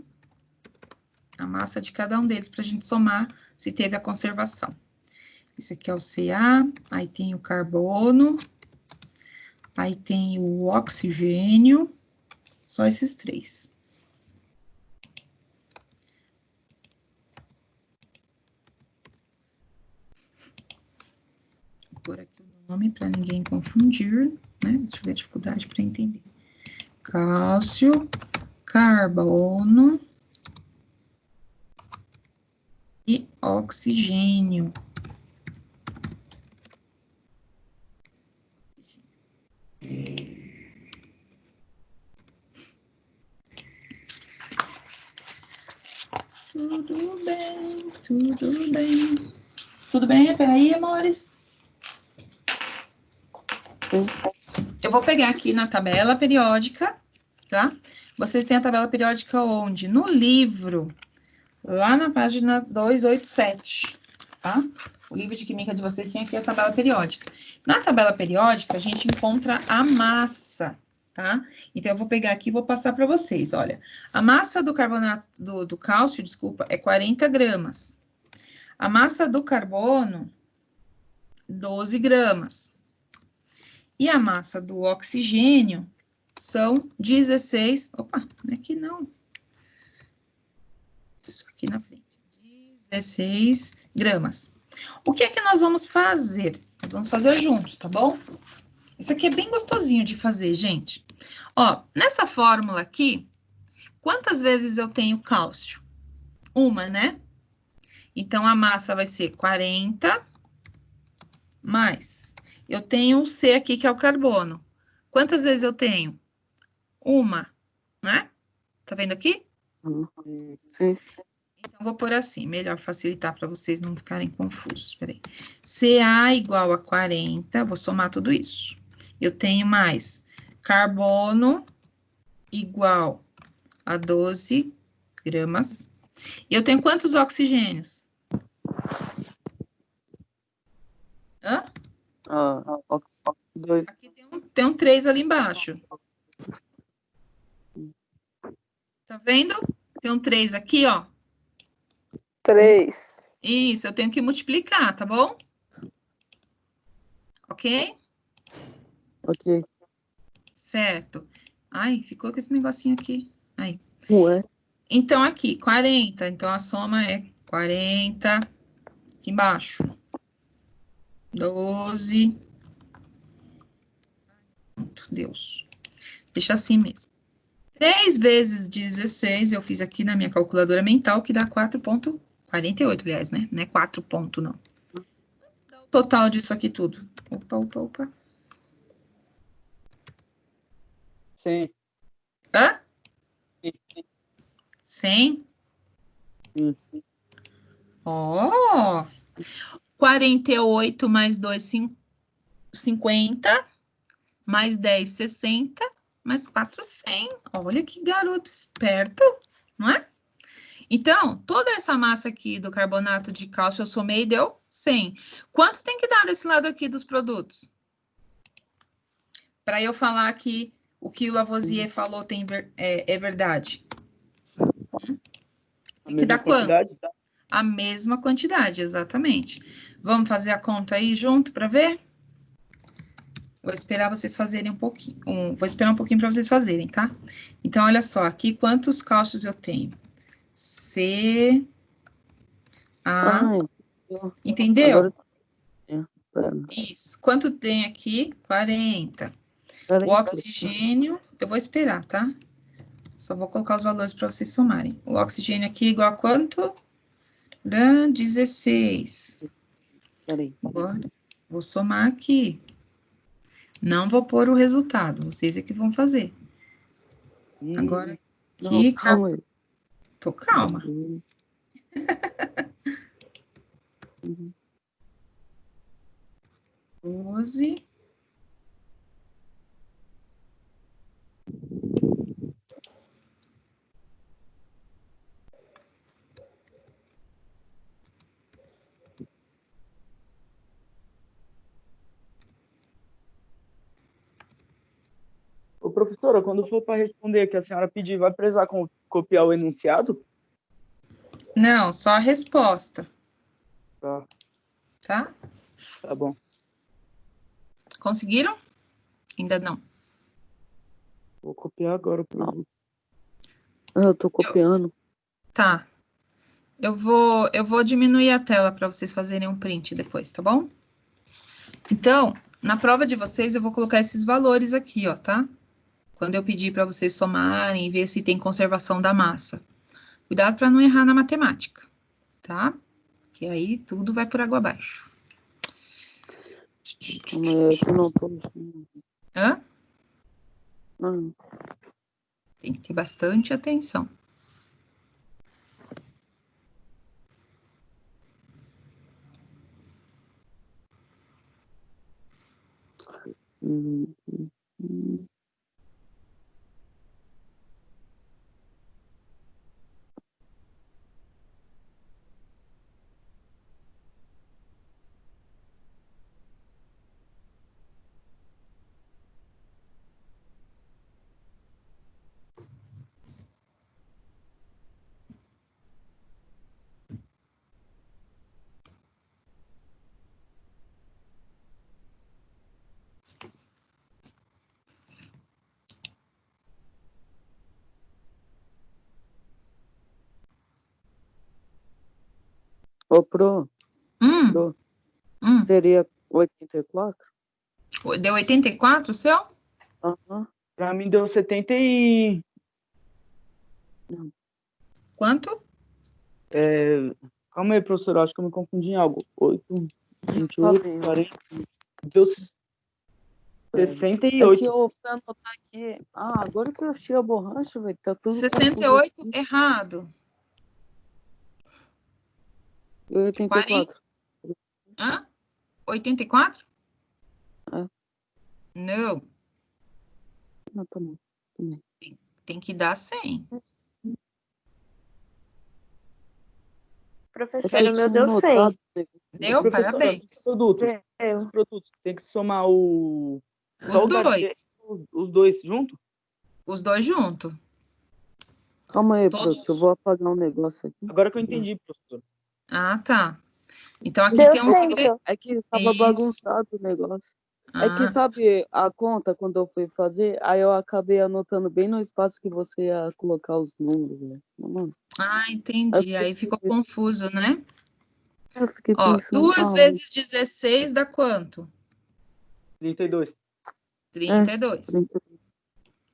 A massa de cada um deles, para a gente somar se teve a conservação. Esse aqui é o Ca, aí tem o carbono, Aí tem o oxigênio, só esses 3. Vou pôr aqui o nome para ninguém confundir, né? Se tiver dificuldade para entender. Cálcio, carbono e oxigênio. Tudo bem, tudo bem. Tudo bem até aí, amores? Eu vou pegar aqui na tabela periódica, tá? Vocês têm a tabela periódica onde? No livro, lá na página 287, tá? O livro de química de vocês tem aqui a tabela periódica. Na tabela periódica, a gente encontra a massa, tá? Então, eu vou pegar aqui e vou passar para vocês, olha. A massa do carbonato, do cálcio, desculpa, é 40 gramas. A massa do carbono, 12 gramas. E a massa do oxigênio são 16... Opa, não é aqui não. Isso aqui na frente. 16 gramas. O que é que nós vamos fazer? Nós vamos fazer juntos, tá bom? Isso aqui é bem gostosinho de fazer, gente. Ó, nessa fórmula aqui, quantas vezes eu tenho cálcio? Uma, né? Então, a massa vai ser 40 mais. Eu tenho o C aqui, que é o carbono. Quantas vezes eu tenho? Uma, né? Tá vendo aqui? Sim. Então, vou pôr assim, melhor facilitar para vocês não ficarem confusos. Peraí. Ca igual a 40, vou somar tudo isso. Eu tenho mais carbono igual a 12 gramas. E eu tenho quantos oxigênios? Hã? Dois. Aqui tem um 3 ali embaixo. Tá vendo? Tem um 3 aqui, ó. 3. Isso, eu tenho que multiplicar, tá bom? Ok? Ok. Certo. Ai, ficou com esse negocinho aqui. Aí. Ué. Então, aqui, 40. Então, a soma é 40 aqui embaixo. 12. Pronto, Deus. Deixa assim mesmo. 3 vezes 16, eu fiz aqui na minha calculadora mental, que dá 4,48, aliás, né? Não é 4 ponto, não. Dá o total disso aqui tudo. Opa, opa, opa. 100. Hã? 100? Ó! 48 mais 2, 50. Mais 10, 60. Mais 4, 100. Olha que garoto esperto, não é? Então, toda essa massa aqui do carbonato de cálcio eu somei e deu 100. Quanto tem que dar desse lado aqui dos produtos? Para eu falar que o que o Lavoisier falou é verdade. Tem que dar quanto? A mesma quantidade, exatamente. Vamos fazer a conta aí junto para ver? Vou esperar vocês fazerem um pouquinho. Vou esperar um pouquinho para vocês fazerem, tá? Então, olha só, aqui quantos cálcios eu tenho? C, A, entendeu? Isso. Quanto tem aqui? 40. O oxigênio, eu vou esperar, tá? Só vou colocar os valores para vocês somarem. O oxigênio aqui igual a quanto? 16. Agora, vou somar aqui. Não vou pôr o resultado, vocês é que vão fazer. Agora, aqui... Calma aí. Tô calma. 12. Ô, professora, quando for para responder que a senhora pedir, vai precisar copiar o enunciado? Não, só a resposta. Tá. Tá? Tá bom. Conseguiram? Ainda não. Vou copiar agora. Eu tô copiando. Tá. Eu vou diminuir a tela para vocês fazerem um print depois, tá bom? Então, na prova de vocês, eu vou colocar esses valores aqui, ó, tá? Quando eu pedir para vocês somarem e ver se tem conservação da massa. Cuidado para não errar na matemática, tá? Que aí tudo vai por água abaixo. Mas eu não tô. Hã? Não. Tem que ter bastante atenção. Hum, hum, hum. Ô, Pro, seria 84? Deu 84 o seu? Aham. Pra mim deu 70 e... Quanto? Calma aí, professor, eu acho que eu me confundi em algo. 8, Tá 28, bem. 40... Deu É 68. que eu fui anotar aqui. Ah, agora que eu achei a borracha, velho, tá tudo 68 confuso. errado. 84. Hã? 84? É. Não, Não, tá bom. Também. tem que dar 100. Professora, o meu deu 100. Notado. Deu? Professora, Parabéns. os produtos, tem que somar o... Os só o da dois. direita, os dois juntos? Os dois juntos. Calma aí, Todos. professor, eu vou apagar um negócio aqui. Agora que eu entendi, professor. Ah, tá. Então aqui Deu tem um 100, segredo. É que estava Isso. bagunçado o negócio. É que, Ah, sabe, a conta, quando eu fui fazer, aí eu acabei anotando bem no espaço que você ia colocar os números, né? Mano, entendi. Aí ficou confuso, né? eu fiquei Ó, pensando, 2 vezes 16 dá quanto? 32. 32. 30.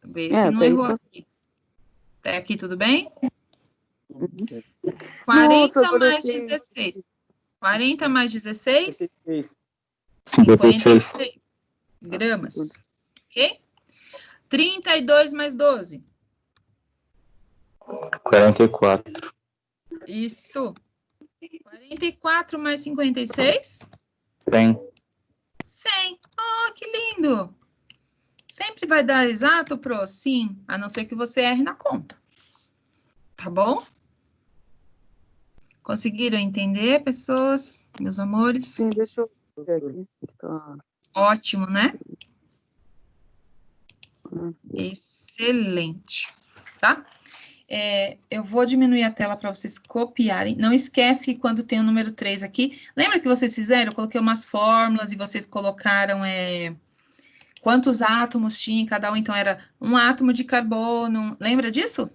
Vê se não tá aí errou tá. aqui. Até aqui tudo bem? Uhum. 40 Nossa, agora eu mais sei. 16. 40 mais 16? 56. 56 gramas. Ok? 32 mais 12. 44. Isso. 44 mais 56? 100. 100. Oh, que lindo. Sempre vai dar exato, Pro? Sim, a não ser que você erre na conta. Tá bom? Conseguiram entender, pessoas, meus amores? Sim, deixa eu ver aqui. Tá. Ótimo, né? Hum. Excelente, tá? Eu vou diminuir a tela para vocês copiarem. Não esquece que quando tem o número 3 aqui, lembra que vocês fizeram? Eu coloquei umas fórmulas e vocês colocaram quantos átomos tinha em cada um, então era um átomo de carbono. Lembra disso?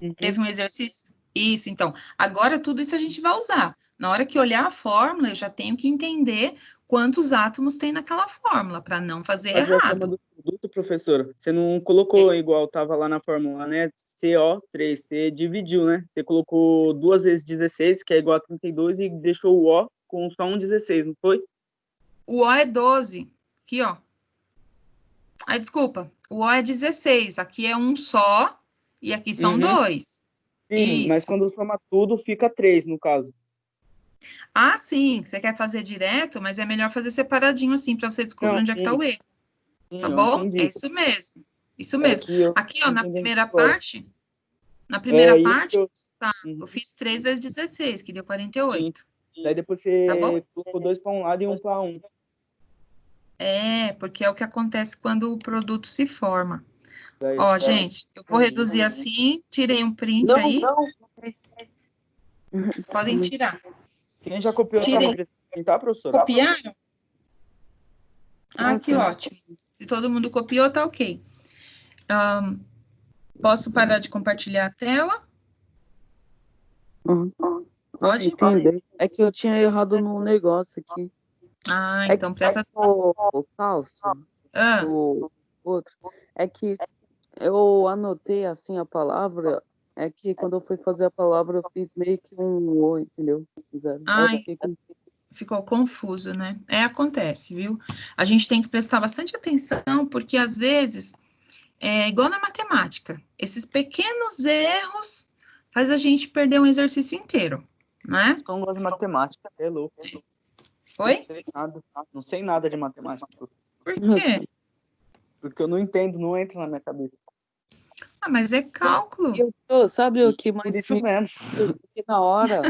Uhum. Teve um exercício? Isso, então. Agora tudo isso a gente vai usar. Na hora que olhar a fórmula, eu já tenho que entender quantos átomos tem naquela fórmula, para não fazer Fazer a soma errado. do produto, professor. Você não colocou igual estava lá na fórmula, né? CO3, você dividiu, né? Você colocou 2 vezes 16, que é igual a 32, e deixou o O com só um 16, não foi? O O é 12. Aqui, ó. Ai, desculpa. O O é 16. Aqui é um só, e aqui são Uhum. 2. Sim, mas Isso. quando soma tudo, fica 3, no caso. Ah, sim. Você quer fazer direto, mas é melhor fazer separadinho assim, para você descobrir Não, onde é que está sim. o erro. Sim, Tá eu bom? entendi. É isso mesmo. Isso É mesmo. que eu Aqui, ó, na entendi primeira agora. parte, Isso que eu... tá, Uhum. eu fiz 3 vezes 16, que deu Sim. 48. Daí depois Tá bom? você colocou 2 para um lado e 1 para um. Porque é o que acontece quando o produto se forma. Daí, Ó, gente, eu vou reduzir assim, tirei um print Não, aí, não. podem tirar. Quem já copiou para Tirei. me apresentar, professora? Copiaram? Ah, que sim. ótimo. Se todo mundo copiou, tá ok. Posso parar de compartilhar a tela? Uhum. Pode? Entender. É que eu tinha errado no negócio aqui. Ah, É então que presta... o calço Ah, do outro. É que eu anotei assim a palavra. É que quando eu fui fazer a palavra, eu fiz meio que um O, entendeu? Zero. Aí eu ai, fiquei com. ficou confuso, né? Acontece, viu? A gente tem que prestar bastante atenção, porque às vezes é igual na matemática. Esses pequenos erros faz a gente perder um exercício inteiro, né? Eu não gosto de matemática, você é louco. Oi? Não sei nada de matemática, Por quê? porque eu não entendo, não entra na minha cabeça. Ah, mas é cálculo. Sabe o que Por mais isso me. mesmo. Que na hora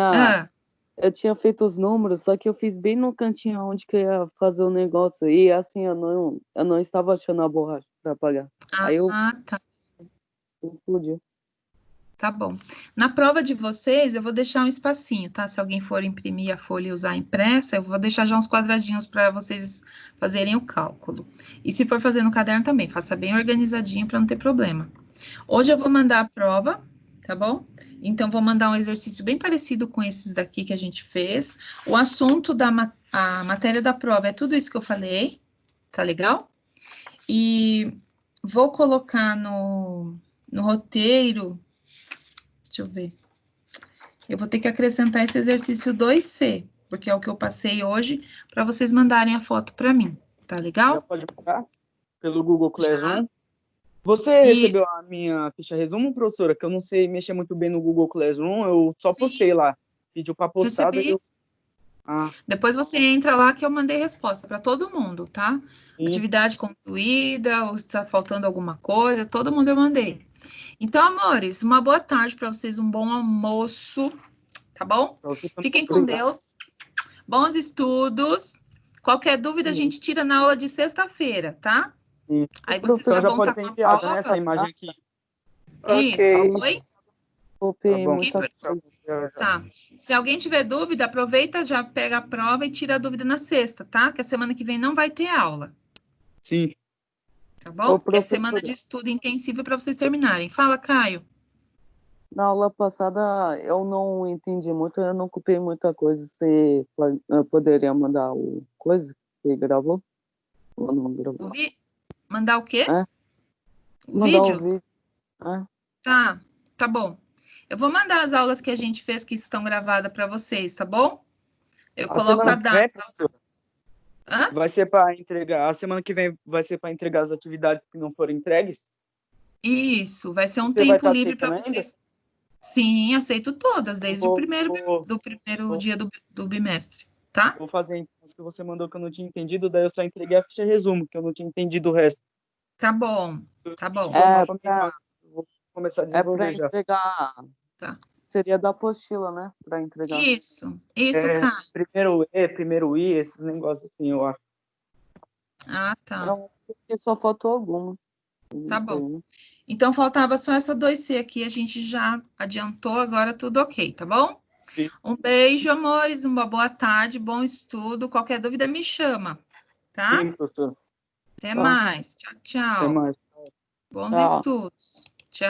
Ah, eu tinha feito os números, só que eu fiz bem no cantinho onde que eu ia fazer o negócio. E assim, eu não estava achando a borracha para apagar. Aí eu tá. explodi. Tá bom. Na prova de vocês, eu vou deixar um espacinho, tá? Se alguém for imprimir a folha e usar impressa, eu vou deixar já uns quadradinhos para vocês fazerem o cálculo. E se for fazer no caderno também, faça bem organizadinho para não ter problema. Hoje eu vou mandar a prova, tá bom? Então, vou mandar um exercício bem parecido com esses daqui que a gente fez. O assunto a matéria da prova é tudo isso que eu falei, tá legal? E vou colocar no roteiro. Deixa eu ver. Eu vou ter que acrescentar esse exercício 2C, porque é o que eu passei hoje, para vocês mandarem a foto para mim. Tá Já legal? pode mandar pelo Google Já. Classroom. Você recebeu Isso. a minha ficha resumo, professora? Que eu não sei mexer muito bem no Google Classroom, eu só Sim, postei lá. Pediu para postar, daí recebi. eu... Ah, Depois você entra lá que eu mandei resposta para todo mundo, tá? sim. Atividade concluída, ou se está faltando alguma coisa, todo mundo eu mandei. Então, amores, uma boa tarde para vocês, um bom almoço, tá bom? Pra você também. Fiquem com Obrigado. Deus, bons estudos. Qualquer dúvida a Sim. gente tira na aula de sexta-feira, tá? Sim. Aí O vocês Então já já vão pode estar ser com a enviada, né, essa prova. imagem aqui. Isso, Ok. oi? Copiei Tá bom. muita coisa. Tá. Se alguém tiver dúvida, aproveita, já pega a prova e tira a dúvida na sexta, tá? Que a semana que vem não vai ter aula, Sim. tá Ô, bom? Que é semana professor, de estudo intensivo para vocês terminarem. Fala, Caio. na aula passada eu não entendi muito, eu não copiei muita coisa. Você poderia mandar o coisa que gravou? Ou não gravou? Mandar o quê? É? O Mandar o vídeo? vídeo. É? Tá bom. Eu vou mandar as aulas que a gente fez que estão gravadas para vocês, tá bom? Eu A coloco a semana que vem, data. professora, Hã? vai ser para entregar. A semana que vem vai ser para entregar as atividades que não foram entregues. Isso, vai ser um Você vai tempo estar livre para aceitando ainda? vocês. Sim, aceito todas, Eu desde o vou, primeiro, vou, do primeiro vou, dia do bimestre, tá? vou fazer então, as que você mandou que eu não tinha entendido, daí eu só entreguei a ficha resumo, que eu não tinha entendido o resto. Tá bom, tá bom. Informar É para mim, pra, eu vou começar a é pra desenvolver já. entregar. Tá. Seria da apostila, né? Pra entregar. Isso, É, Caio. primeiro I, esses negócios assim, eu acho. Ah, tá. Não, porque só faltou alguma. Tá Não bom. sei, né? Então, faltava só essa 2C aqui, a gente já adiantou, agora tudo ok, tá bom? Sim. Um beijo, amores, uma boa tarde, bom estudo. Qualquer dúvida, me chama, tá? Sim, professor. Até Tá. mais. Tchau, Até tchau. mais. Bons Tchau. estudos. Tchau.